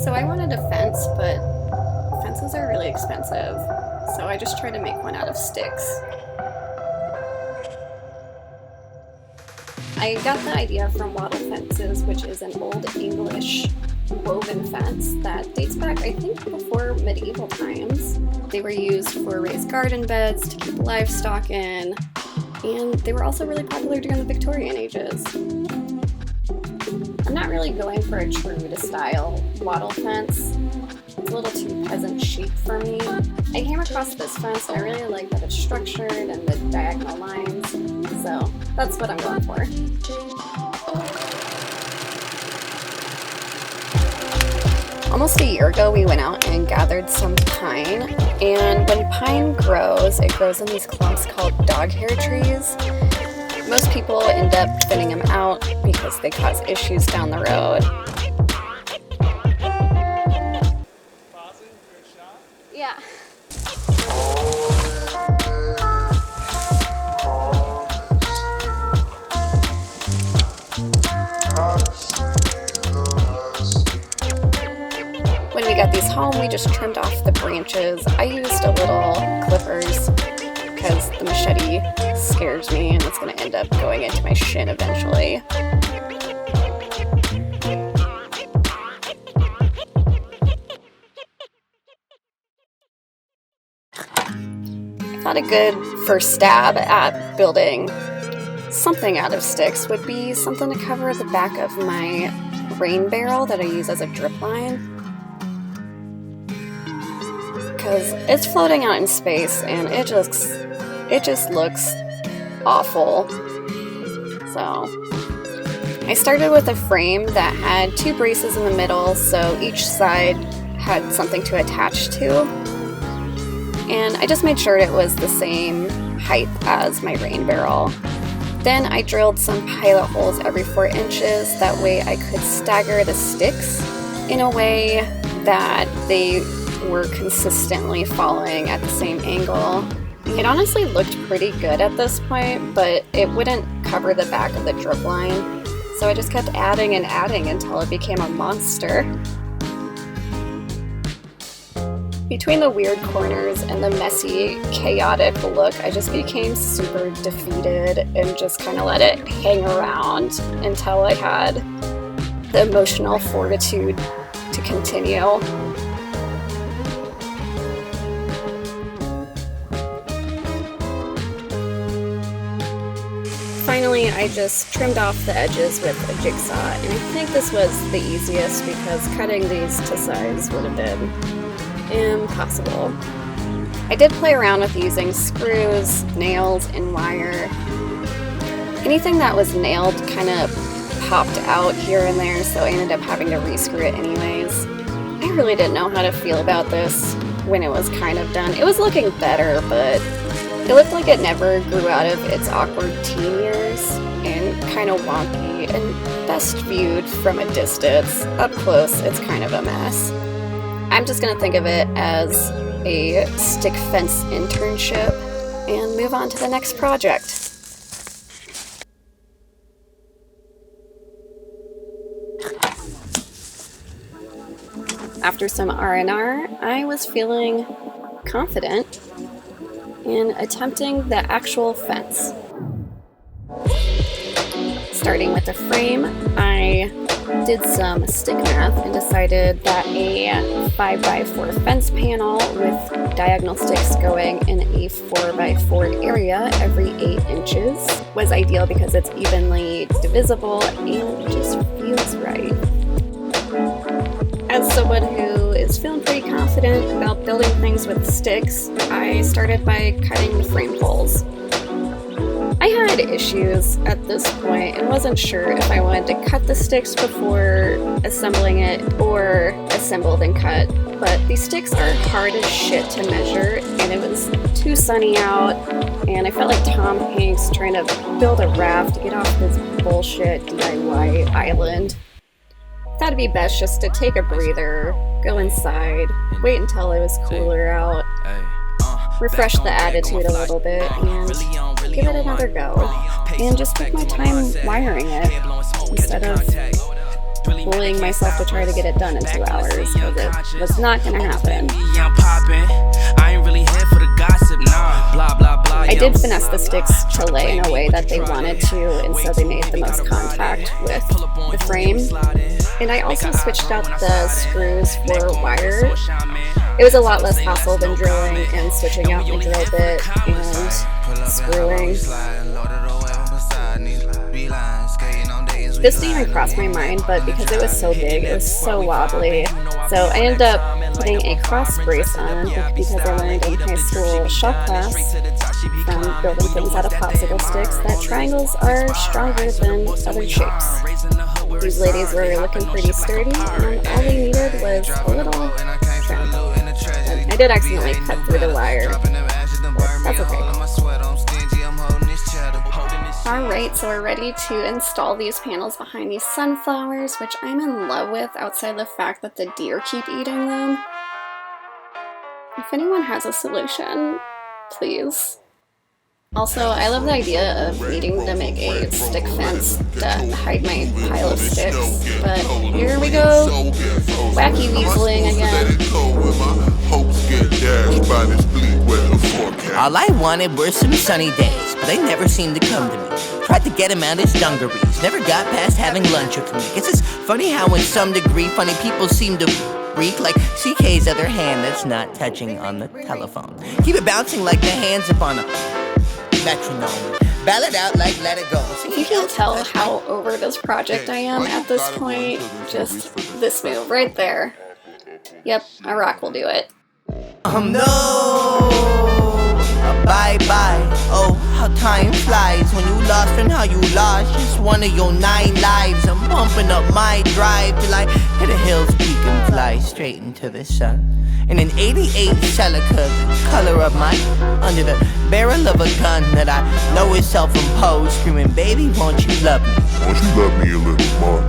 So I wanted a fence, but fences are really expensive, so I just tried to make one out of sticks. I got the idea from wattle fences, which is an old English woven fence that dates back, I think, before medieval times. They were used for raised garden beds to keep livestock in, and they were also really popular during the Victorian ages. I'm not really going for a true-to-style wattle fence. It's a little too peasant chic for me. I came across this fence and I really like that it's structured and the diagonal lines, so that's what I'm going for. Almost a year ago, we went out and gathered some pine, and when pine grows, it grows in these clumps called doghair trees. Most people end up thinning them out because they cause issues down the road. Yeah. When we got these home, we just trimmed off the branches. I used a little clippers because the machete scares me and it's going to end up going into my shin eventually. I thought a good first stab at building something out of sticks would be something to cover the back of my rain barrel that I use as a drip line. Because it's floating out in space and it just looks awful. So I started with a frame that had 2 braces in the middle, so each side had something to attach to. And I just made sure it was the same height as my rain barrel. Then I drilled some pilot holes every 4 inches, that way I could stagger the sticks in a way that they were consistently falling at the same angle. It honestly looked pretty good at this point, but it wouldn't cover the back of the drip line, so I just kept adding and adding until it became a monster. Between the weird corners and the messy, chaotic look, I just became super defeated and just kind of let it hang around until I had the emotional fortitude to continue. Finally, I just trimmed off the edges with a jigsaw, and I think this was the easiest because cutting these to size would have been impossible. I did play around with using screws, nails, and wire. Anything that was nailed kind of popped out here and there, so I ended up having to re-screw it anyways. I really didn't know how to feel about this when it was kind of done. It was looking better, but it looked like it never grew out of its awkward teen years and kind of wonky, and best viewed from a distance. Up close, it's kind of a mess. I'm just going to think of it as a stick fence internship and move on to the next project. After some R&R, I was feeling confident in attempting the actual fence. Starting with the frame, I did some stick math and decided that a 5x4 fence panel with diagonal sticks going in a 4x4 area every 8 inches was ideal because it's evenly divisible and just feels right. As someone who is feeling pretty confident about building things with sticks, I started by cutting the frame holes. I had issues at this point and wasn't sure if I wanted to cut the sticks before assembling it or assemble then cut, but these sticks are hard as shit to measure, and it was too sunny out, and I felt like Tom Hanks trying to build a raft to get off this bullshit DIY island. Thought it'd be best just to take a breather, go inside, wait until it was cooler out, refresh the attitude a little bit, and give it another go. And just take my time wiring it instead of bullying myself to try to get it done in 2 hours because it was not gonna happen. I did finesse the sticks to lay in a way that they wanted to, and so they made the most contact with the frame. And I also switched out the screws for wire. It was a lot less hassle than drilling and switching out the drill bit and screwing. This didn't even cross my mind, but because it was so big, it was so wobbly. So I ended up putting a cross brace on because I learned in high school shop class from building things out of popsicle sticks that triangles are stronger than other shapes. These ladies were looking pretty sturdy, and all they needed was a little trim. I did accidentally cut through the wire, but that's okay. Alright, so we're ready to install these panels behind these sunflowers, which I'm in love with outside the fact that the deer keep eating them. If anyone has a solution, please. Also, I love the idea of needing to make a stick fence to hide my pile of sticks, but here we go, wacky weaseling again. All I wanted were some sunny days, but they never seemed to come to me. Tried to get him out his dungarees, never got past having lunch with me. Guess it's funny how in some degree funny people seem to freak like CK's other hand that's not touching on the telephone. Keep it bouncing like the hands upon a metronome. Ballad out like let it go. If you can't tell how over this project I am at this point, just this move right there. Yep, a rock will do it. No, bye-bye. Oh, how time flies when you lost and how you lost just one of your 9 lives. I'm pumping up my drive till I hit a hill's peak and fly straight into the sun. In an 88 Celica, the color of mine, under the barrel of a gun that I know is self-imposed, screaming, baby, won't you love me? Won't you love me a little more?